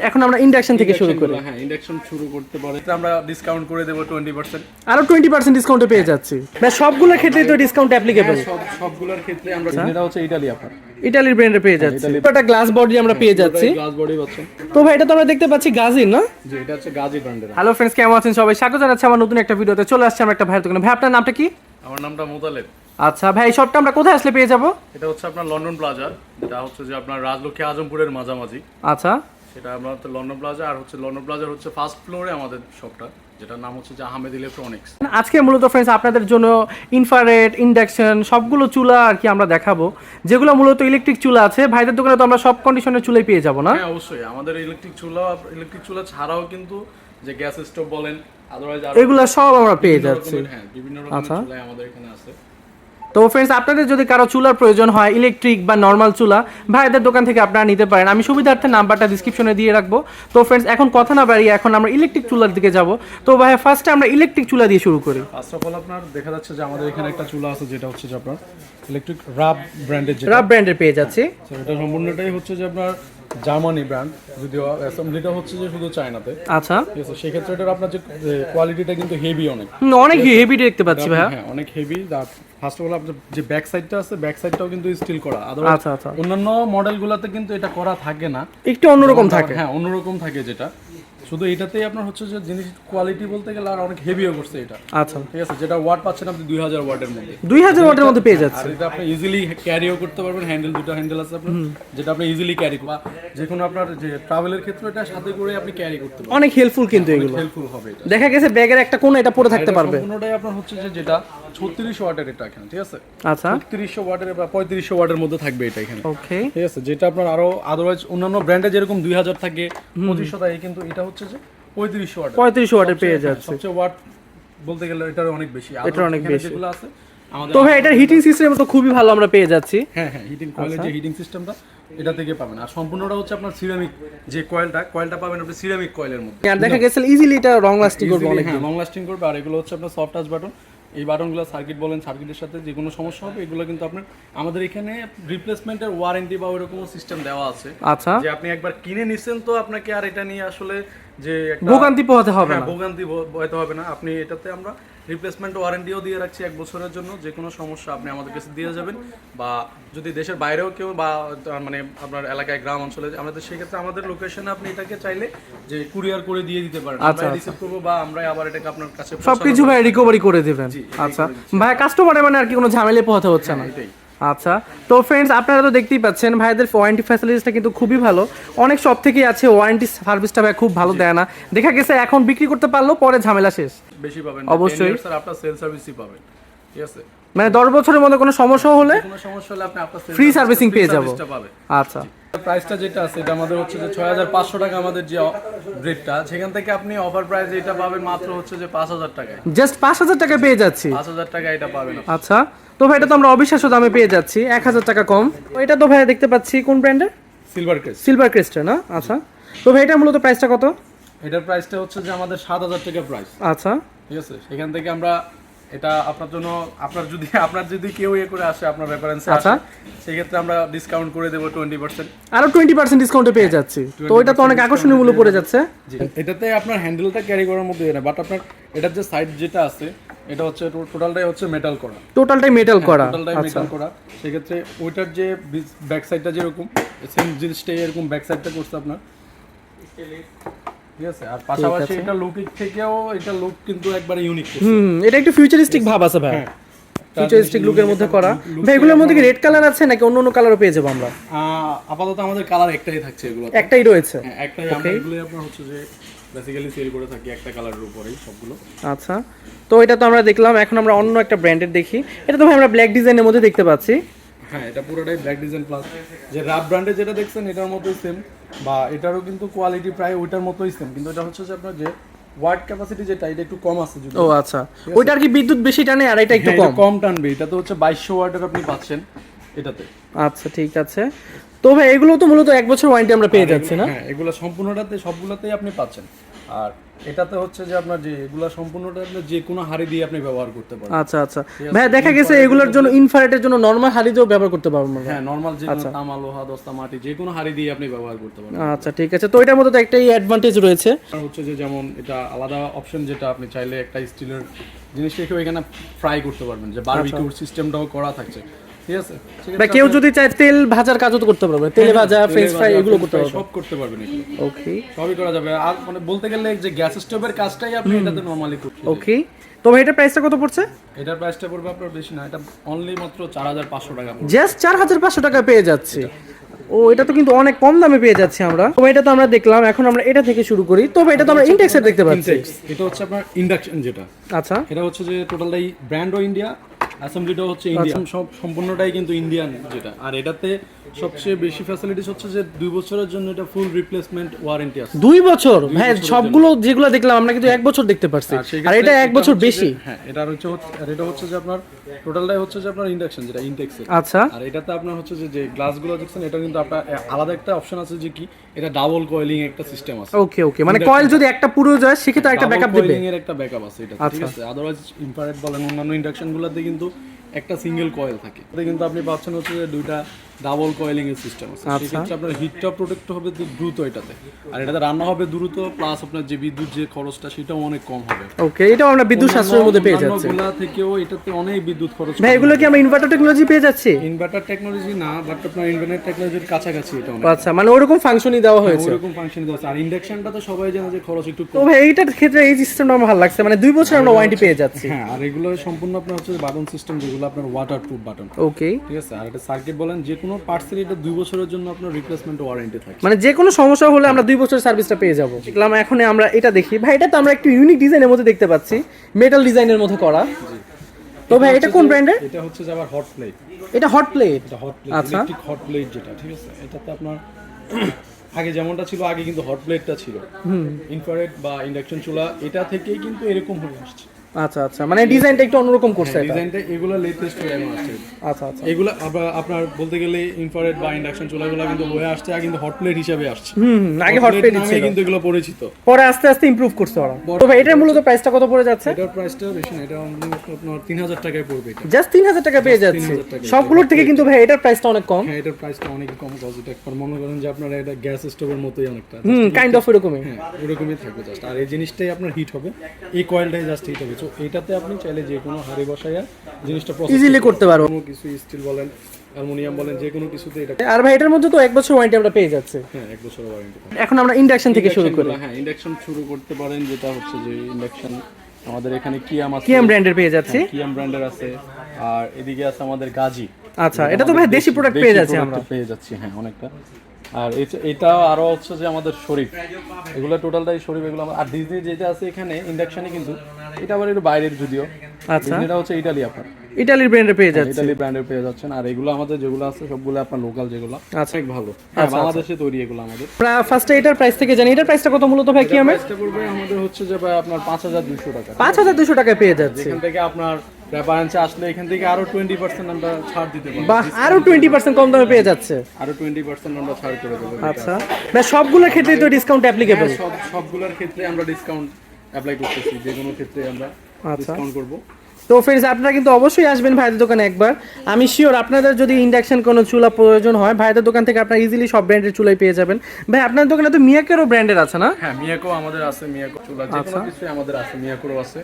এখন আমরা ইন্ডাকশন থেকে শুরু করি। হ্যাঁ, ইন্ডাকশন শুরু করতে পারে আমরা ডিসকাউন্ট করে দেব 20%। আরো 20% ডিসকাউন্টে পেয়ে যাচ্ছি ভাই। সবগুলোর ক্ষেত্রে তো ডিসকাউন্ট অ্যাপ্লিকেবল? সবগুলোর ক্ষেত্রে আমরা, এটা হচ্ছে ইতালি আপনার, ইতালির ব্র্যান্ডে পেয়ে যাচ্ছি। এটা গ্লাস বডি আমরা পেয়ে যাচ্ছি। গ্লাস বডি পাচ্ছেন। তো ভাই এটা তো আমরা দেখতে পাচ্ছি গাজির না? জি, এটা হচ্ছে গাজি ব্র্যান্ডের। হ্যালো ফ্রেন্ডস, কেমন আছেন সবাই? স্বাগত জানাচ্ছি আমার নতুন একটা ভিডিওতে। চলে আসছে আমরা একটা ভাইয়ের দোকানে। ভাই আপনার নামটা কি? আমার নামটা মুতালেব। আচ্ছা ভাই, এই শপটা আমরা কোথায় আসলে পেয়ে যাব? এটা হচ্ছে আপনার লন্ডন প্লাজা, এটা হচ্ছে যে আপনার রাজলক্ষ্মী আজমপুরের মাঝামাঝি। আচ্ছা, সেটা আমরা তো লন্ডন প্লাজা, আর হচ্ছে লন্ডন প্লাজার হচ্ছে ফার্স্ট ফ্লোরে আমাদের শপটা, যেটার নাম হচ্ছে যে আহমেদ ইলেকট্রনিক্স। আজকে মূলত ফ্রেন্ডস আপনাদের জন্য ইনফ্রারেড, ইন্ডাকশন সবগুলো চুলা আর কি আমরা দেখাবো, যেগুলো মূলত ইলেকট্রিক চুলা আছে। ভাইদের দোকানে তো আমরা সব কন্ডিশনের চুলাই পেয়ে যাব না? হ্যাঁ অবশ্যই, আমাদের ইলেকট্রিক চুলা ছাড়াও কিন্তু যে গ্যাস স্টোভ বলেন, আদারওয়াইজ এগুলো সব আমরা পেয়ে যাচ্ছি। হ্যাঁ, বিভিন্ন রকমের চুলা আমাদের এখানে আছে। তো ফ্রেন্ডস আপনাদের যদি কারো চুলার প্রয়োজন হয়, ইলেকট্রিক বা নর্মাল চুলা, ভাইদের দোকান থেকে আপনারা নিতে পারেন। আমি সুবিধার্থে নাম্বারটা ডিসক্রিপশনে দিয়ে রাখবো। তো ফ্রেন্ডস এখন কথা না বাড়িয়ে এখন আমরা ইলেকট্রিক চুলার দিকে যাব। তো ভাই ফার্স্টে আমরা ইলেকট্রিক চুলা দিয়ে শুরু করি। ফার্স্ট অফ অল আপনার দেখা যাচ্ছে যে আমাদের এখানে একটা চুলা আছে, যেটা হচ্ছে যে আপনার ইলেকট্রিক রাব ব্র্যান্ডের, রাব ব্র্যান্ডের পেয়ে যাচ্ছি। এটা সম্পূর্ণটাই হচ্ছে যে আপনার জার্মানি ব্র্যান্ড, যদিও অ্যাসেম্বলিটা হচ্ছে যে শুধু চায়নাতে। আচ্ছা, ঠিক আছে, সেই ক্ষেত্রে এটার আপনার যে কোয়ালিটিটা কিন্তু হেভি, অনেক হেভি দেখতে পাচ্ছি ভাই। হ্যাঁ, অনেক হেভি। ফার্স্ট অফ অল আপনার যে ব্যাক সাইডটা আছে, ব্যাক সাইডটাও কিন্তু স্টিল করা। আচ্ছা আচ্ছা, অন্যান্য মডেলগুলোতে কিন্তু এটা করা থাকে না, একটু অন্যরকম থাকে। হ্যাঁ, অন্যরকম থাকে, যেটা শুধু এটাতেই আপনার হচ্ছে যে জিনিস কোয়ালিটি বলতে গেলে আর অনেক হেভিও করছে এটা। আচ্ছা, ঠিক আছে, যেটা ওয়াট পাচ্ছেন আপনি 2000 ওয়াটের মধ্যে, 2000 ওয়াটের মধ্যে পেয়ে যাচ্ছে। আর এটা আপনি ইজিলি ক্যারিও করতে পারবেন। হ্যান্ডেল, দুটো হ্যান্ডেল আছে আপনার, যেটা আপনি ইজিলি ক্যারি বা যে কোনো আপনার যে ট্রাভেলের ক্ষেত্রে এটা সাথে করে আপনি ক্যারি করতে পারবেন। অনেক হেল্পফুল কিন্তু এগুলো, হেল্পফুল হবে এটা। দেখা গেছে ব্যাগের একটা কোণে এটা পরে থাকতে পারবে। সম্পূর্ণটাই আপনার হচ্ছে যে যেটা 3600 ওয়াটের এটা এখানে, ঠিক আছে। আচ্ছা, 3600 ওয়াটের বা 3500 ওয়াটের মধ্যে থাকবে এটা এখানে। ওকে, ঠিক আছে, যেটা আপনার আরো আদারওয়াইজ অন্যান্য ব্র্যান্ডে যেরকম 2000 থাকে, 2500 থাকে, কিন্তু এটা হচ্ছে যে 3500 ওয়াট, 3500 ওয়াটের পেয়ে যাচ্ছে। সবচেয়ে ওয়াট বলতে গেলে এটার অনেক বেশি, এটার অনেক বেশি যেগুলো আছে আমাদের। তো ভাই এটার হিটিং সিস্টেম তো খুবই ভালো আমরা পেয়ে যাচ্ছি। হ্যাঁ হ্যাঁ, হিটিং কয়েলের যে হিটিং সিস্টেমটা এটা থেকে পাবেন। আর সম্পূর্ণটা হচ্ছে আপনার সিরামিক যে কয়েলটা পাবেন আপনি সিরামিক কয়েলের মধ্যে। আর দেখা গেছে ইজিলি এটা লং লাস্টিং করবে, অনেক লং লাস্টিং করবে। আর এগুলো হচ্ছে আপনার সফট টাচ বাটন। এই বাটনগুলো সার্কিট বলেন, সার্কিটের সাথে যে কোনো সমস্যা হবে এগুলো কিন্তু আপনার আমাদের এখানে রিপ্লেসমেন্টের ওয়ারেন্টি বা ওইরকম সিস্টেম দেওয়া আছে। আচ্ছা, যে আপনি একবার কিনে নিছেন তো আপনাকে আর এটা নিয়ে আসলে যে ভোগান্তি পোহাতে হবে না, ভোগান্তি পোহাতে হবে না। আপনি এটাতে আমরা রিপ্লেসমেন্ট ওয়ারেন্টিও দিয়ে রাখছি 1 বছরের জন্য। যে কোনো সমস্যা আপনি আমাদের কাছে দিয়ে যাবেন, বা যদি দেশের বাইরেও কেউ বা মানে আপনার এলাকায় গ্রাম অঞ্চলে আমাদের, সেক্ষেত্রে আমাদের লোকেশনে আপনি এটাকে চাইলে যে কুরিয়ার করে দিয়ে দিতে পারেন। আমরা রিসিভ করবো বা আমরা আবার এটাকে আপনার কাছে সবকিছু ভাই রিকভারি করে দিবেন। আচ্ছা ভাই, কাস্টমারের মানে আর কি কোনো ঝামেলা পোহাতে হচ্ছে না। এটাই। আচ্ছা, তো ফ্রেন্ডস আপনারা তো দেখতেই পাচ্ছেন ভাইদের ওয়ারেন্টি ফ্যাসিলিটিসটা কিন্তু খুবই ভালো। অনেক সব থেকেই আছে ওয়ারেন্টি সার্ভিসটা ভাই খুব ভালো দেয় না। দেখা গেছে এখন বিক্রি করতে পারলো, পরে ঝামেলা শেষ। বেশি পাবেন অবশ্যই, স্যার আপনার সেল সার্ভিসই পাবেন। ঠিক আছে, মানে 10 বছরের মধ্যে কোনো সমস্যা হলে কোনো সমস্যা হলে আপনি আপনার ফ্রি সার্ভিসিং পেয়ে যাবো। আচ্ছা, প্রাইসটা যেটা আছে এটা আমাদের হচ্ছে যে 6500 টাকা আমাদের যে রেটটা, সেখান থেকে আপনি অফার প্রাইস এটা পাবেন মাত্র হচ্ছে যে 5000 টাকায়। জাস্ট 5000 টাকা পেয়ে যাচ্ছি। 5000 টাকা এটা পাবেন। আচ্ছা, তো ভাই এটা তো আমরা অবিশ্বাস্য দামে পেয়ে যাচ্ছি, 1000 টাকা কম। এটা তো ভাই দেখতে পাচ্ছি কোন ব্র্যান্ডের? সিলভার ক্রেস্টের না? আচ্ছা, তো ভাই এটা মূলত প্রাইসটা কত? এটার প্রাইসটা হচ্ছে যে আমাদের 7000 টাকা প্রাইস। আচ্ছা, ঠিক আছে, সেখান থেকে আমরা এটা আপনার জন্য, আপনার যদি কেউ করে আসে আপনার রেফারেন্সে আসে, সেই ক্ষেত্রে আমরা ডিসকাউন্ট করে দেব 20%। আরো 20% ডিসকাউন্টে পেয়ে যাচ্ছি। তো এটা তো অনেক আকর্ষণীয় মূল্য পড়ে যাচ্ছে। এটাতে আপনার হ্যান্ডেলটা ক্যারি করার মধ্যে না, বাট আপনার এটার যে সাইড যেটা আছে এটা হচ্ছে টোটালটাই হচ্ছে মেটাল করা। টোটালটাই মেটাল করা। সেক্ষেত্রে ওইটার যে ব্যাক সাইডটা যেরকম সেম জিনিসটাই এরকম ব্যাক সাইডটা করছে আপনার। ঠিক আছে, আর পাশাপাশি এটা লুকিং থেকেও এটা লুক কিন্তু একবারে ইউনিক করছে। এটা একটু ফিউচারিস্টিক ভাব আছে ভাই, ফিউচারিস্টিক লুকের মধ্যে করা। ভাই এগুলোর মধ্যে কি রেড কালার আছে নাকি অন্য অন্য কালারও পেয়ে যাবো আমরা? আপাতত আমাদের কালার একটাই থাকছে, এগুলো একটাই রয়েছে। হ্যাঁ, একটাই। আমরা এগুলো আপনার হচ্ছে যে বেসিক্যালি সেল করে থাকি একটা কালারের উপরেই সবগুলো। আচ্ছা, তো এটা তো আমরা দেখলাম, এখন আমরা অন্য একটা ব্র্যান্ডের দেখি। এটা তো ভাই আমরা ব্ল্যাক ডিজাইনের মধ্যে দেখতে পাচ্ছি। হ্যাঁ, এটা পুরোটাই ব্ল্যাক ডিজাইন প্লাস যে রাব ব্র্যান্ডে যেটা দেখছেন এটার মতোই সেম, বা এটারও কিন্তু কোয়ালিটি প্রায় ওইটার মতোই সেম, কিন্তু এটা হচ্ছে যে আপনার যে ওয়াট ক্যাপাসিটি যেটা এটা একটু কম আছে। ও আচ্ছা, ওইটার কি বিদ্যুৎ বেশি টানে আর এটা একটু কম টানবে। এটা তো হচ্ছে 2200 ওয়াটের আপনি পাচ্ছেন এটাতে। আচ্ছা ঠিক আছে, তো ভাই এগুলো তো মূলত 1 বছর ওয়ারেন্টি আমরা পেয়ে যাচ্ছি না? হ্যাঁ, এগুলো সম্পূর্ণটাতে সবগুলোতেই আপনি পাচ্ছেন। আর এটাতে হচ্ছে যে আপনার যে এগুলা সম্পূর্ণটা আপনি যে কোনো হাঁড়ি দিয়ে আপনি ব্যবহার করতে পারবেন। আচ্ছা আচ্ছা ভাই, দেখা গেছে এগুলোর জন্য ইনফ্রারেডের জন্য নরমাল হাঁড়ি দিয়েও ব্যবহার করতে পারবেন আমরা। হ্যাঁ, নরমাল যে কোনো তামা, লোহা, দস্তা, মাটি যে কোনো হাঁড়ি দিয়ে আপনি ব্যবহার করতে পারবেন। আচ্ছা ঠিক আছে, তো এটার মধ্যে তো একটাই অ্যাডভান্টেজ রয়েছে, আর হচ্ছে যে যেমন এটা আলাদা অপশন, যেটা আপনি চাইলে একটা স্টিলের জিনিস রেখেও এখানে ফ্রাই করতে পারবেন, যে বারবিকিউর সিস্টেমটাও করা থাকছে, ঠিক আছে। বা কেউ যদি চায় তেল ভাজার কাজও তো করতে পারবে, তেলে ভাজা, ফ্রেঞ্চ ফ্রাই এগুলো করতে পারবে, সব করতে পারবেন এগুলো। ওকে, সবই করা যাবে। আর মানে বলতে গেলে যে গ্যাস স্টোভের কাজটাই আপনি এটাতে নরমালি করতে। ওকে, তো ভাই এটার প্রাইসটা কত পড়ছে? এটার প্রাইসটা পড়বে আপনার বেশি না, এটা অনলি মাত্র 4500 টাকা পড়বে। জাস্ট 4500 টাকা পেয়ে যাচ্ছে। ও, এটা তো কিন্তু অনেক কম দামে পেয়ে যাচ্ছি আমরা। তো এটা তো আমরা দেখলাম, এখন আমরা এটা থেকে শুরু করি। তো এটা তো আমরা ইনটেক্সের দেখতে পাচ্ছি। এটা হচ্ছে আপনার ইন্ডাকশন যেটা। আচ্ছা, এটা হচ্ছে যে টোটালটাই ব্র্যান্ডও ইন্ডিয়া, অ্যাসেম্বলিটাও হচ্ছে ইন্ডিয়া, সব সম্পূর্ণটাই কিন্তু ইন্ডিয়ান যেটা। আর এটাতে সবচেয়ে বেশি ফ্যাসিলিটিস হচ্ছে যে 2 বছরের জন্য এটা ফুল রিপ্লেসমেন্ট ওয়ারেন্টি আছে। 2 বছর? ভাই সবগুলো যেগুলো দেখলাম আমরা কিন্তু 1 বছর দেখতে পারছি, আর এটা 1 বছর বেশি। হ্যাঁ, এটা হচ্ছে যে আপনার টোটালটাই হচ্ছে যে আপনার ইন্ডাকশন যেটা ইনটেক্সের। আচ্ছা, আর এটাতে আপনার হচ্ছে যে গ্লাসগুলো দেখছেন, এটা কিন্তু আপনার আলাদা একটা অপশন আছে যে কি এটা ডাবল কয়েলিং একটা সিস্টেম আছে। ওকে ওকে, মানে কয়েল যদি একটা পুরো যায় সেক্ষেত্রে একটা ব্যাকআপ দিবে। কয়েলিং এর একটা ব্যাকআপ আছে এটা, ঠিক আছে। আদারওয়াইজ ইনফ্রারেড বলেন অন্যান্য ইন্ডাকশনগুলোতে কিন্তু একটা সিঙ্গেল কয়েল থাকে, এতে কিন্তু আপনি পাচ্ছেন হচ্ছে যে দুইটা ডাবল কয়েলিং এর সিস্টেম আছে। সেক্ষেত্রে আপনার হিটটা প্রোটেক্ট হবে দ্রুত এটাতে, আর এটাতে রান্না হবে দ্রুত, প্লাস আপনার যে বিদ্যুৎ যে খরচটা সেটাও অনেক কম হবে। ওকে, এটাও আমরা বিদ্যুৎ সাশ্রয়ের মধ্যে পেয়ে যাচ্ছি। অন্যান্যগুলা থেকেও এটাতে অনেক বিদ্যুৎ খরচ। ভাই এগুলো কি আমরা ইনভার্টার টেকনোলজি পেয়ে যাচ্ছি? ইনভার্টার টেকনোলজি না, বাট আপনার ইন্টারনেট টেকনোলজির কাছাকাছি এটা অনেক। আচ্ছা, মানে ওরকম ফাংশনই দেওয়া হয়েছে। ওরকম ফাংশন দেওয়া আছে। আর ইন্ডাকশনটা তো সবাই জানে যে খরচ একটু তো কম। ভাই এইটার ক্ষেত্রে এই সিস্টেমটা আমার ভালো লাগছে, মানে 2 বছর আমরা ওয়ারেন্টি পেয়ে যাচ্ছি। হ্যাঁ, আর এগুলো সম্পূর্ণ আপনার হচ্ছে বাটন সিস্টেম, যেগুলো আপনার ওয়াটারপ্রুফ বাটন। ওকে, ঠিক আছে। আর এটা সার্কিট বলেন যে কোনো পার্টসের এটা 2 বছরের জন্য আপনার রিপ্লেসমেন্ট ওয়ারেন্টি থাকে, মানে যে কোনো সমস্যা হলে আমরা 2 বছরের সার্ভিসটা পেয়ে যাব। দেখলাম, এখন আমরা এটা দেখি। ভাই এটা তো আমরা একটু ইউনিক ডিজাইনের মধ্যে দেখতে পাচ্ছি, মেটাল ডিজাইনের মধ্যে করা। তো ভাই এটা কোন ব্র্যান্ডের? এটা হচ্ছে যে আবার হট প্লেট। এটা হট প্লেট? এটা হট প্লেট, আচ্ছা, ইলেকট্রিক হট প্লেট যেটা, ঠিক আছে। এটাতে আপনার আগে যেমনটা ছিল, আগে কিন্তু হট প্লেটটা ছিল ইনফ্রারেড বা ইন্ডাকশন চুলা, এটা থেকেই কিন্তু এরকম হয়ে আসছে। আচ্ছা আচ্ছা, মানে ডিজাইনটা একটু অন্যরকম করছে এটা। ডিজাইনটা এগুলো লেটেস্ট হয়ে আসছে। আচ্ছা আচ্ছা, এগুলো আপনার বলতে গেলে ইনফ্রারেড বা ইন্ডাকশন চুলাগুলো কিন্তু হয়ে আসছে, আগে কিন্তু হট প্লেট হিসেবে আসছে। আগে হট প্লেট ছিল, কিন্তু এগুলো পরিচিত, পরে আস্তে আস্তে ইমপ্রুভ করছে ওরা। তো ভাই এটার মূলত প্রাইসটা কত পড়ে যাচ্ছে? এটার প্রাইসটা বেশি না, এটা আপনার 3000 টাকায় পড়বে। এটা জাস্ট 3000 টাকা পেয়ে যাচ্ছে। সবগুলোর থেকে কিন্তু ভাই এটার প্রাইসটা অনেক কম। হ্যাঁ, এটার প্রাইসটা অনেক কম। পজিটিভ একবার মনে করেন যে আপনার এটা গ্যাস স্টোভের মতোই অনেকটা, কাইন্ড অফ এরকমই। হ্যাঁ, এরকমই থাকবে জাস্ট। আর এই জিনিসটাই আপনার হিট হবে, এই কয়েলটাই জাস্ট হিট হবে। তো এটাতে আপনি চাইলে যে কোনো হাঁড়ি বসায়া জিনিসটা ইজিলি করতে পারবো। কোনো কিছু স্টিল বলেন, অ্যালুমিনিয়াম বলেন, যে কোনো কিছুতে এটা। আর ভাই এটার মধ্যে তো 1 বছর ওয়ারেন্টি আমরা পেয়ে যাচ্ছে। হ্যাঁ, 1 বছরের ওয়ারেন্টি। এখন আমরা ইন্ডাকশন থেকে শুরু করি। হ্যাঁ, ইন্ডাকশন শুরু করতে পারেন, যেটা হচ্ছে যে ইন্ডাকশন আমাদের এখানে কিয়াম আছে, কিয়াম ব্র্যান্ডের পেয়ে যাচ্ছি। কিয়াম ব্র্যান্ডের আছে। আর এদিকে আছে আমাদের গাজি। আচ্ছা, এটা তো ভাই দেশি প্রোডাক্ট পেয়ে যাচ্ছি আমরা। পেয়ে যাচ্ছি, হ্যাঁ, অনেকটা। আর এটা আরো হচ্ছে যে আমাদের শরীফ, এগুলো টোটালটাই শরীফ এগুলো। আর ডিজনি যেটা আছে এখানে ইন্ডাকশনে, কিন্তু এটা আবার একটু বাইরের যদিও। আচ্ছা, এটা হচ্ছে ইটালি, আপনার ইটালির ব্র্যান্ডের পেয়ে যাচ্ছে। ইটালি ব্র্যান্ডের পেয়ে যাচ্ছেন। আর এগুলো আমাদের যেগুলো আছে সবগুলো আপনার লোকাল, যেগুলো অনেক ভালো। হ্যাঁ, বাংলাদেশে তৈরি এগুলো আমাদের। ফার্স্টে এটার প্রাইস থেকে জানি, এটার প্রাইসটা কত মূলত ভাই? কি আমার প্রাইসটা পড়বে আমাদের হচ্ছে যে ভাই আপনার 5200 টাকা। 5200 টাকায় পেয়ে যাচ্ছে। এখান থেকে আপনার রেফারেন্সে আসলে এখান থেকে আরো 20% আমরা ছাড় দিতে পারি। বাহ, আরো 20% কম দামে পেয়ে যাচ্ছে। আরো 20% আমরা ছাড় করে দেব। আচ্ছা, ভাই সবগুলোর ক্ষেত্রেই তো ডিসকাউন্ট অ্যাপ্লিকেবল? সবগুলোর ক্ষেত্রে আমরা ডিসকাউন্ট অ্যাপ্লাই করতেছি, যে কোনো ক্ষেত্রে আমরা ডিসকাউন্ট করব। তো ফ্রেন্ডস, আপনারা কিন্তু অবশ্যই আসবেন ভাইদের দোকানে একবার। আমি শিওর আপনাদের যদি ইন্ডাকশন কোনো চুলা প্রয়োজন হয়, ভাইদের দোকান থেকে আপনারা ইজিলি সব ব্র্যান্ডের চুলাই পেয়ে যাবেন। ভাই আপনার দোকানে তো মিয়াকোরও ব্র্যান্ডের আছে না? হ্যাঁ, মিয়াকো আমাদের আছে, মিয়াকো চুলা যে কোনো কিছুই আমাদের আছে, মিয়াকোরও আছে।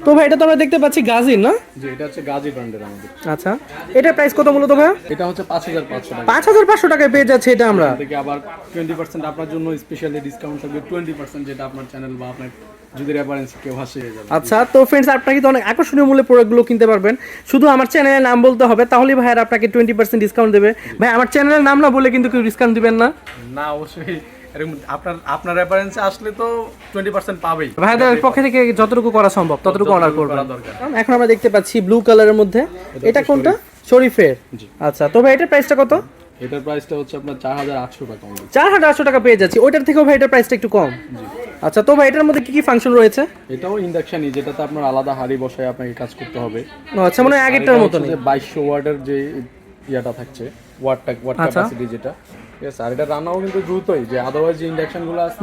তো ভাই এটা তো আমরা দেখতে পাচ্ছি গাজির, না? যে এটা হচ্ছে গাজি ব্র্যান্ডের আমাদের। আচ্ছা, এটার প্রাইস কত মূলত ভাই? এটা হচ্ছে 5500 টাকা। 5500 টাকায় পেয়ে যাচ্ছে এটা আমরা। থেকে আবার 20% আপনার জন্য স্পেশালি ডিসকাউন্ট থাকবে, 20%, যেটা আপনার চ্যানেল বা আপনার যদি রেফারেন্স কেউ আসে যাবে। আচ্ছা, তো ফ্রেন্ডস আপনারা কিন্তু অনেক আকর্ষণীয় মূল্যে প্রোডাক্টগুলো কিনতে পারবেন। শুধু আমার চ্যানেলের নাম বলতে হবে, তাহলেই ভাইয়ার আপনাকে 20% ডিসকাউন্ট দেবে। ভাই আমার চ্যানেলের নাম না বলে কিন্তু কেউ ডিসকাউন্ট দিবেন না। না, অবশ্যই এরকম আপনার রেফারেন্সে আসলে তো 20% পাবেই। ভাইদের পক্ষ থেকে যতটুকু করা সম্ভব ততটুকু অর্ডার করবেন। দরকার। এখন আমরা দেখতে পাচ্ছি ব্লু কালারের মধ্যে, এটা কোনটা? শরীফের। আচ্ছা, তো ভাই এটার প্রাইসটা কত? এটার প্রাইসটা হচ্ছে আপনার 4800 টাকা। 4800 টাকা পেয়ে যাচ্ছি। ওইটার থেকেও ভাই এটার প্রাইসটা একটু কম। আচ্ছা, তো ভাই এটার মধ্যে কি কি ফাংশন রয়েছে? এটাও ইন্ডাকশনই, যেটাতে আপনার আলাদা হাঁড়ি বসায় আপনাকে কাজ করতে হবে। আচ্ছা, মানে আগেরটার মতনই। যে 2200 ওয়াটের যে ইয়াটা থাকছে, ওয়াট ক্যাপাসিটি যেটা, ঠিক আছে, আর এটা রান্নাও কিন্তু দ্রুতই, যে আদারওয়াইজ যে ইন্ডাকশনগুলো আছে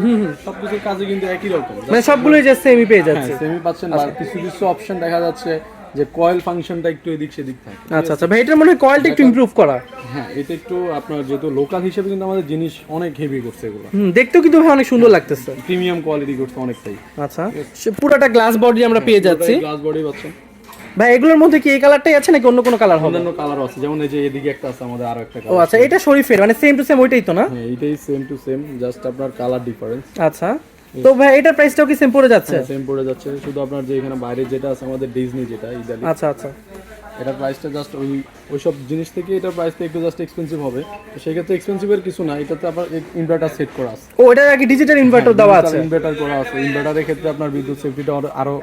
সবকিছুর কাজে কিন্তু একই রকম, মানে সবগুলোই যে সেমই পেয়ে যাচ্ছে। সেমি পাচ্ছেন। আর কিছু কিছু অপশন দেখা যাচ্ছে যে কয়েল ফাংশনটা একটু এদিক সেদিক থাকে। আচ্ছা আচ্ছা ভাই, এটার মনে হয় কয়েলটা একটু ইমপ্রুভ করা। হ্যাঁ, এটা একটু আপনার যেহেতু লোকাল হিসেবে কিন্তু আমাদের জিনিস অনেক হেভি করছে এগুলো, দেখতেও কিন্তু ভাই অনেক সুন্দর লাগতেছে, প্রিমিয়াম কোয়ালিটি করছে অনেকটাই। আচ্ছা, পুরোটা গ্লাস বডি আমরা পেয়ে যাচ্ছি। গ্লাস বডি পাচ্ছেন ভাই। এগুলোর মধ্যে কি এই কালারটাই আছে নাকি অন্য কোনো কালার হবে? অন্যান্য কালারও আছে, যেমন এই যে এদিকে একটা আছে আমাদের আরো একটা ও কালার। আচ্ছা, এটা শরীফের মানে সেম টু সেম ওইটাই তো না? হ্যাঁ, এটাই সেম টু সেম, জাস্ট আপনার কালার ডিফারেন্স। আচ্টা, তো ভাই এটার প্রাইসটাও কি সেম পড়ে যাচ্ছে? সেম পড়ে যাচ্ছে, শুধু আপনার যে এখানে বাইরে যেটা আছে আমাদের ডিজনি যেটা ইতালি, আচ্ছা আচ্ছা, এটার প্রাইসটা জাস্ট ওই সব জিনিস থেকে এটার প্রাইসটা একটু জাস্ট এক্সপেন্সিভ হবে। তো সেক্ষেত্রে এক্সপেন্সিভের কিছু না, এটাতে আপনার ইনভার্টার সেট করা আছে। ও এটা কি ডিজিটাল ইনভার্টার দেওয়া আছে? ইনভার্টার করা আছে, ইনভার্টারের ক্ষেত্রে আপনার বিদ্যুৎ সেফটিটা আরো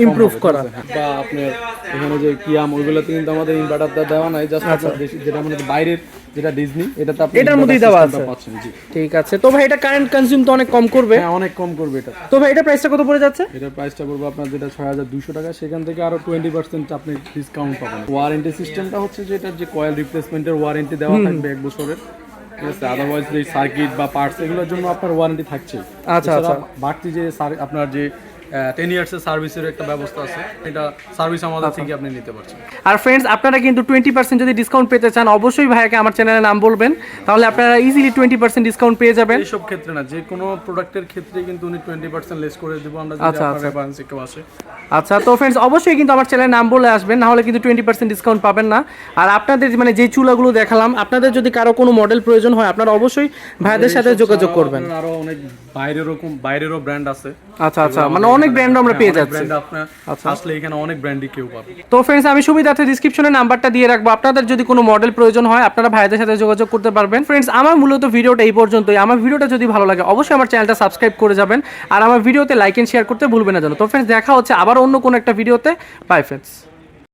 ইমপ্রুভ করা। বা আপনার এখানে যে কিয়াম ওইগুলোতে কিন্তু আমাদের ইনভার্টারটা দেওয়া নাই, জাস্ট আপনার যেটা আমাদের বাইরের যেটা ডিজনি এটাতে আপনি এটার মধ্যেই দেওয়া আছে পাচ্ছেন। জি ঠিক আছে। তো ভাই এটা কারেন্ট কনজিউম তো অনেক কম করবে? হ্যাঁ, অনেক কম করবে এটা। তো ভাই এটা প্রাইসটা কত পড়ে যাচ্ছে? এটার প্রাইসটা পড়বে আপনার যেটা ৬,২০০ টাকা, সেখান থেকে আরো 20% আপনি ডিসকাউন্ট পাবেন। ওয়ারেন্টি সিস্টেমটা হচ্ছে যে এটার যে কয়েল রিপ্লেসমেন্টের ওয়ারেন্টি দেওয়া থাকবে 1 বছরের, ঠিক আছে। আদারওয়াইজ যে সার্কিট বা পার্টস এগুলোর জন্য আপনার ওয়ারেন্টি থাকছে। আচ্ছা আচ্ছা, বাড়তি যে আপনার যে 10 ইয়ার্সের সার্ভিসের একটা ব্যবস্থা আছে, এটা সার্ভিস আমাদের থেকে আপনি নিতে পারছেন। আর ফ্রেন্ডস আপনারা কিন্তু 20% যদি ডিসকাউন্ট পেতে চান অবশ্যই ভাইয়াকে আমার চ্যানেলের নাম বলবেন, তাহলে আপনারা ইজিলি 20% ডিসকাউন্ট পেয়ে যাবেন। এই সব ক্ষেত্রে না, যে কোনো প্রোডাক্টের ক্ষেত্রে কিন্তু উনি 20% লেস করে দেবো আমরা, যদি আপনার রেফারেন্সে কেউ আসে। আচ্ছা, তো ফ্রেন্ডস অবশ্যই কিন্তু আমার চ্যানেলের নাম বলে আসবেন, না হলে কিন্তু 20% ডিসকাউন্ট পাবেন না। আর আপনাদের মানে যে চুলাগুলো দেখালাম, আপনাদের যদি কারো কোনো মডেল প্রয়োজন হয় আপনারা অবশ্যই ভাইদের সাথে যোগাযোগ করবেন। আরো অনেক বাইরেরও ব্র্যান্ড আছে। আচ্ছা আচ্ছা, মানে অনেক ব্র্যান্ড আমরা পেয়ে যাচ্ছি। আপনার আসলে এখানে অনেক ব্র্যান্ডই কেউ পাবে। তো ফ্রেন্ডস আমি সুবিধার্থে ডিসক্রিপশনে নাম্বারটা দিয়ে রাখবো, আপনাদের যদি কোনো মডেল প্রয়োজন হয় আপনারা ভাইদের সাথে যোগাযোগ করতে পারবেন। ফ্রেন্ডস আমার মূলত ভিডিওটা এই পর্যন্তই। আমার ভিডিওটা যদি ভালো লাগে অবশ্যই আমার চ্যানেলটা সাবস্ক্রাইব করে যাবেন, আর আমার ভিডিওতে লাইক এন্ড শেয়ার করতে ভুলবেন না যেন। তো ফ্রেন্ডস দেখা হচ্ছে আবার অন্য কোনো একটা ভিডিওতে। By friends.